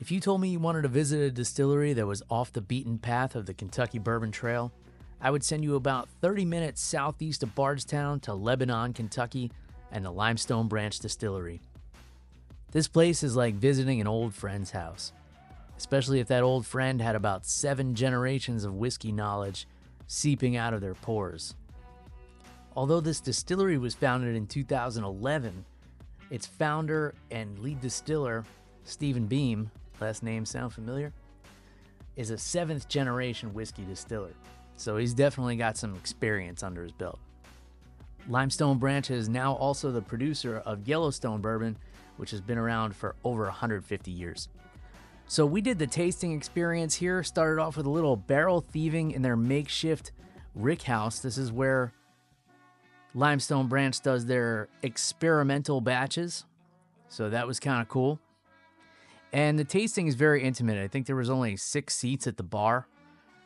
If you told me you wanted to visit a distillery that was off the beaten path of the Kentucky Bourbon Trail, I would send you about 30 minutes southeast of Bardstown to Lebanon, Kentucky, and the Limestone Branch Distillery. This place is like visiting an old friend's house, especially if that old friend had about 7 generations of whiskey knowledge seeping out of their pores. Although this distillery was founded in 2011, its founder and lead distiller, Stephen Beam, last name sound familiar, is a 7th generation whiskey distiller, so he's definitely got some experience under his belt. Limestone Branch is now also the producer of Yellowstone Bourbon, which has been around for over 150 years. So we did the tasting experience here, started off with a little barrel thieving in their makeshift rick house. This is where Limestone Branch does their experimental batches, so that was kind of cool. And the tasting is very intimate. I think there was only 6 seats at the bar,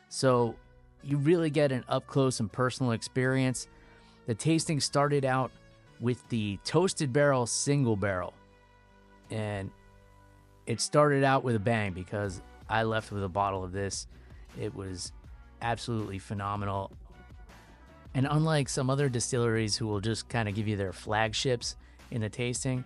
so you really get an up-close and personal experience. The tasting started out with the Toasted Barrel single barrel, and it started out with a bang because I left with a bottle of this. It was absolutely phenomenal. And unlike some other distilleries who will just kind of give you their flagships in the tasting,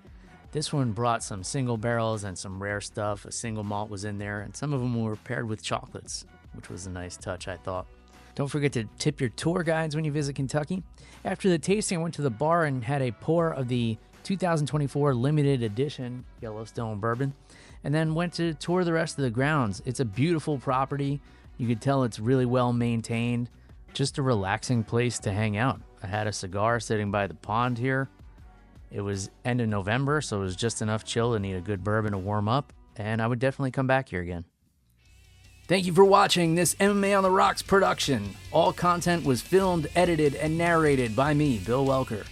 this one brought some single barrels and some rare stuff. A single malt was in there, and some of them were paired with chocolates, which was a nice touch, I thought. Don't forget to tip your tour guides when you visit Kentucky. After the tasting, I went to the bar and had a pour of the 2024 limited edition Yellowstone Bourbon, and then went to tour the rest of the grounds. It's a beautiful property. You could tell it's really well maintained. Just a relaxing place to hang out. I had a cigar sitting by the pond here. It was end of November, so it was just enough chill to need a good bourbon to warm up, and I would definitely come back here again. Thank you for watching this MMA on the Rocks production. All content was filmed, edited, and narrated by me, Bill Welker.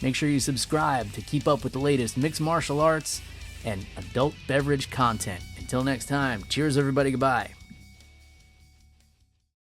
Make sure you subscribe to keep up with the latest mixed martial arts and adult beverage content. Until next time, cheers everybody, goodbye.